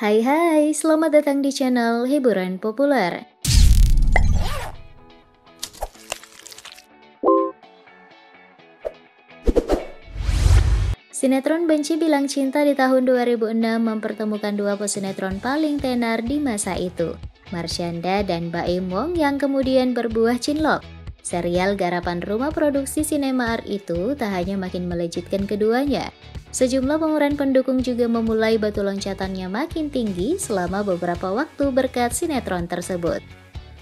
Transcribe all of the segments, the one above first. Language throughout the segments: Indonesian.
Hai hai, selamat datang di channel Hiburan Populer. Sinetron Benci Bilang Cinta di tahun 2006 mempertemukan dua pesinetron paling tenar di masa itu, Marshanda dan Baim Wong yang kemudian berbuah cinlok. Serial garapan rumah produksi Sinema Art itu tak hanya makin melejitkan keduanya, sejumlah pemeran pendukung juga memulai batu loncatannya makin tinggi selama beberapa waktu berkat sinetron tersebut.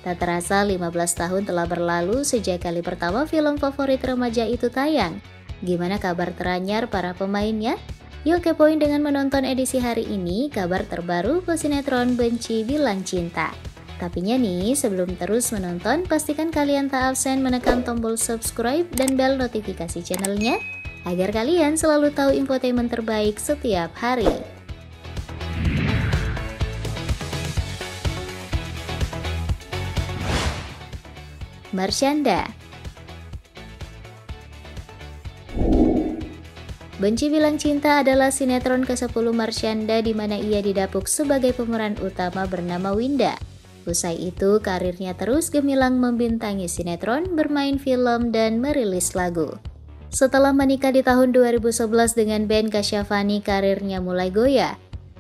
Tak terasa 15 tahun telah berlalu sejak kali pertama film favorit remaja itu tayang. Gimana kabar teranyar para pemainnya? Yuk kepoin dengan menonton edisi hari ini kabar terbaru pesinetron Benci Bilang Cinta. Tapinya nih, sebelum terus menonton, pastikan kalian tak absen menekan tombol subscribe dan bel notifikasi channelnya agar kalian selalu tahu infotainment terbaik setiap hari. Marshanda. Benci Bilang Cinta adalah sinetron ke-10 Marshanda di mana ia didapuk sebagai pemeran utama bernama Winda. Usai itu, karirnya terus gemilang membintangi sinetron, bermain film, dan merilis lagu. Setelah menikah di tahun 2011 dengan Ben Kasyafani, karirnya mulai goyah,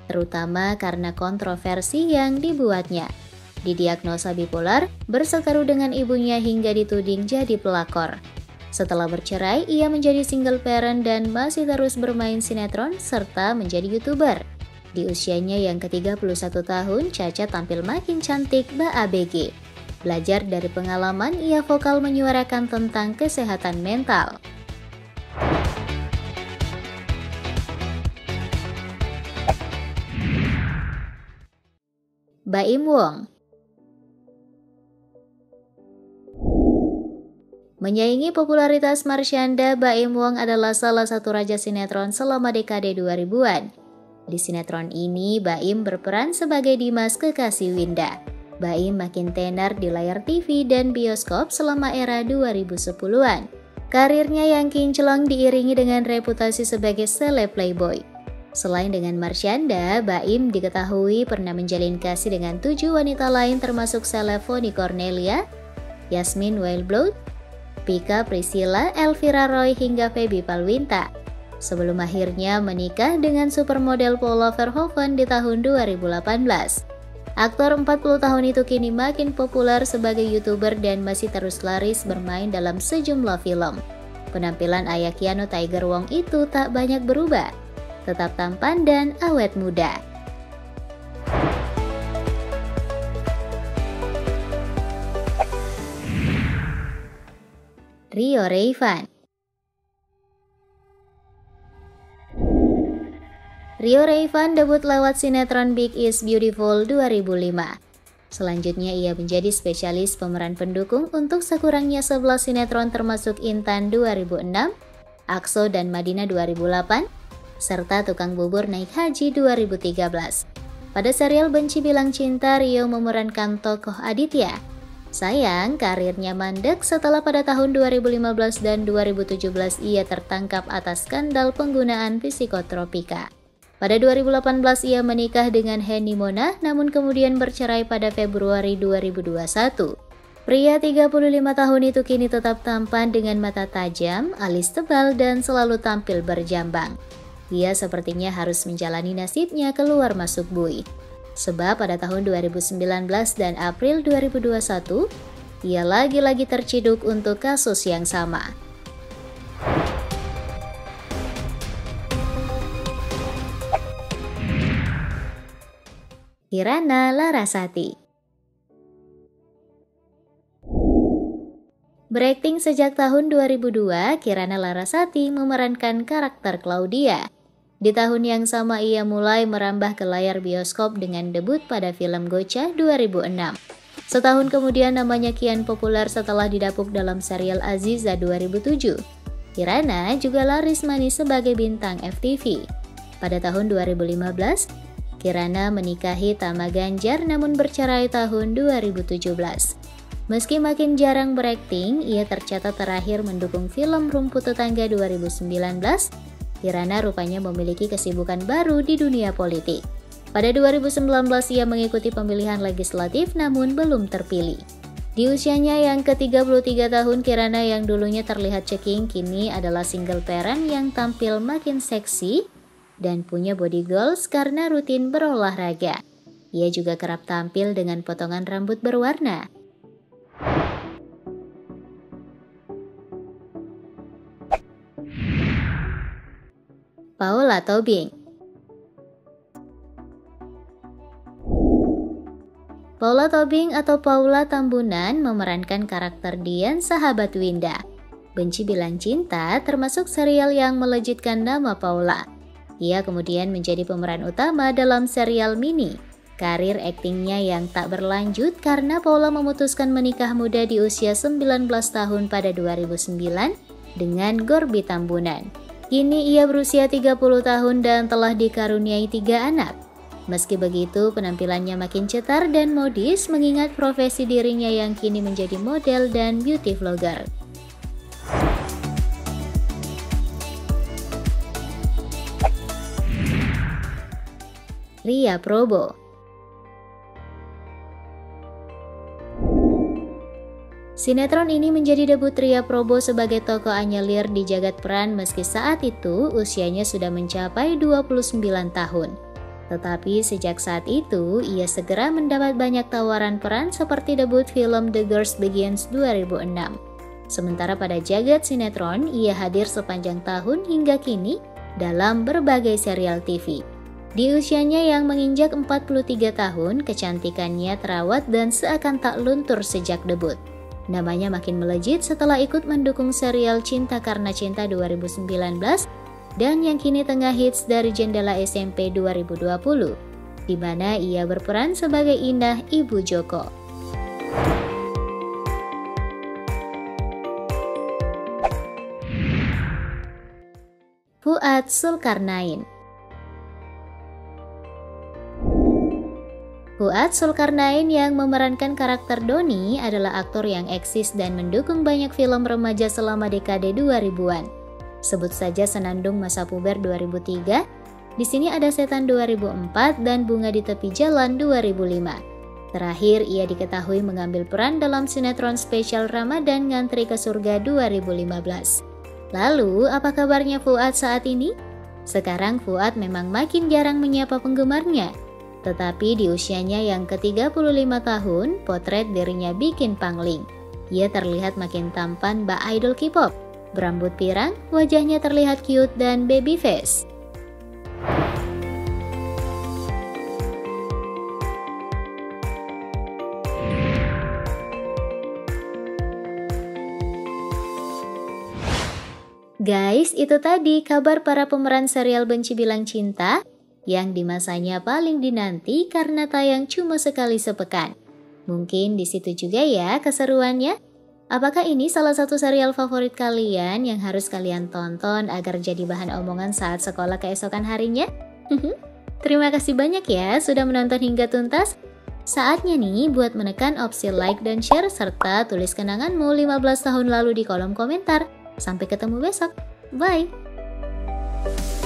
terutama karena kontroversi yang dibuatnya. Didiagnosa bipolar, berseteru dengan ibunya hingga dituding jadi pelakor. Setelah bercerai, ia menjadi single parent dan masih terus bermain sinetron serta menjadi YouTuber. Di usianya yang ke-31 tahun, Caca tampil makin cantik ABG. Belajar dari pengalaman, ia vokal menyuarakan tentang kesehatan mental. Baim Wong. Menyaingi popularitas Marshanda, Baim Wong adalah salah satu raja sinetron selama dekade 2000-an. Di sinetron ini, Baim berperan sebagai Dimas kekasih Winda. Baim makin tenar di layar TV dan bioskop selama era 2010-an. Karirnya yang kinclong diiringi dengan reputasi sebagai seleb playboy. Selain dengan Marshanda, Baim diketahui pernah menjalin kasih dengan 7 wanita lain termasuk seleb Vonny Cornelia, Yasmin Wildblood, Pika Priscilla, Elvira Roy hingga Feby Palwinta. Sebelum akhirnya menikah dengan supermodel Paula Verhoeven di tahun 2018. Aktor 40 tahun itu kini makin populer sebagai YouTuber dan masih terus laris bermain dalam sejumlah film. Penampilan ayah Keanu Tiger Wong itu tak banyak berubah, tetap tampan dan awet muda. Rio Rayvan. Rio Rayvan debut lewat sinetron Big Is Beautiful 2005. Selanjutnya ia menjadi spesialis pemeran pendukung untuk sekurangnya 11 sinetron termasuk Intan 2006, Akso dan Madinah 2008, serta Tukang Bubur Naik Haji 2013. Pada serial Benci Bilang Cinta, Rio memerankan tokoh Aditya. Sayang, karirnya mandek setelah pada tahun 2015 dan 2017 ia tertangkap atas skandal penggunaan psikotropika. Pada 2018 ia menikah dengan Henny Mona, namun kemudian bercerai pada Februari 2021. Pria 35 tahun itu kini tetap tampan dengan mata tajam, alis tebal, dan selalu tampil berjambang. Ia sepertinya harus menjalani nasibnya keluar masuk bui. Sebab pada tahun 2019 dan April 2021, ia lagi-lagi terciduk untuk kasus yang sama. Kirana Larasati. Berakting sejak tahun 2002, Kirana Larasati memerankan karakter Claudia. Di tahun yang sama ia mulai merambah ke layar bioskop dengan debut pada film Gocha 2006. Setahun kemudian namanya kian populer setelah didapuk dalam serial Aziza 2007. Kirana juga laris manis sebagai bintang FTV. Pada tahun 2015, Kirana menikahi Tama Ganjar namun bercerai tahun 2017. Meski makin jarang berakting, ia tercatat terakhir mendukung film Rumput Tetangga 2019. Kirana rupanya memiliki kesibukan baru di dunia politik. Pada 2019 ia mengikuti pemilihan legislatif namun belum terpilih. Di usianya yang ke-33 tahun, Kirana yang dulunya terlihat ceking kini adalah single parent yang tampil makin seksi dan punya body goals karena rutin berolahraga. Ia juga kerap tampil dengan potongan rambut berwarna. Paula Tobing. Paula Tobing atau Paula Tambunan memerankan karakter Dian, sahabat Winda. Benci Bilang Cinta termasuk serial yang melejitkan nama Paula. Ia kemudian menjadi pemeran utama dalam serial Mini. Karir aktingnya yang tak berlanjut karena Paula memutuskan menikah muda di usia 19 tahun pada 2009 dengan Gorby Tambunan. Kini ia berusia 30 tahun dan telah dikaruniai 3 anak. Meski begitu, penampilannya makin cetar dan modis mengingat profesi dirinya yang kini menjadi model dan beauty vlogger. Ria Probo. Sinetron ini menjadi debut Ria Probo sebagai tokoh anyelir di jagat peran meski saat itu usianya sudah mencapai 29 tahun. Tetapi sejak saat itu, ia segera mendapat banyak tawaran peran seperti debut film The Girls Begins 2006. Sementara pada jagat sinetron, ia hadir sepanjang tahun hingga kini dalam berbagai serial TV. Di usianya yang menginjak 43 tahun, kecantikannya terawat dan seakan tak luntur sejak debut. Namanya makin melejit setelah ikut mendukung serial Cinta Karena Cinta 2019 dan yang kini tengah hits dari Jendela SMP 2020, di mana ia berperan sebagai Indah, ibu Joko. Fuad Zulkarnain. Fuad Zulkarnain yang memerankan karakter Doni adalah aktor yang eksis dan mendukung banyak film remaja selama dekade 2000-an. Sebut saja Senandung Masa Puber 2003, di sini ada Setan 2004 dan Bunga di Tepi Jalan 2005. Terakhir, ia diketahui mengambil peran dalam sinetron spesial Ramadan Ngantri ke Surga 2015. Lalu, apa kabarnya Fuad saat ini? Sekarang Fuad memang makin jarang menyapa penggemarnya. Tetapi di usianya yang ke-35 tahun, potret dirinya bikin pangling. Ia terlihat makin tampan bak idol K-pop. Berambut pirang, wajahnya terlihat cute dan baby face. Guys, itu tadi kabar para pemeran serial Benci Bilang Cinta yang di masanya paling dinanti karena tayang cuma sekali sepekan. Mungkin di situ juga ya keseruannya. Apakah ini salah satu serial favorit kalian yang harus kalian tonton agar jadi bahan omongan saat sekolah keesokan harinya? Terima kasih banyak ya sudah menonton hingga tuntas. Saatnya nih buat menekan opsi like dan share serta tulis kenanganmu 15 tahun lalu di kolom komentar. Sampai ketemu besok. Bye!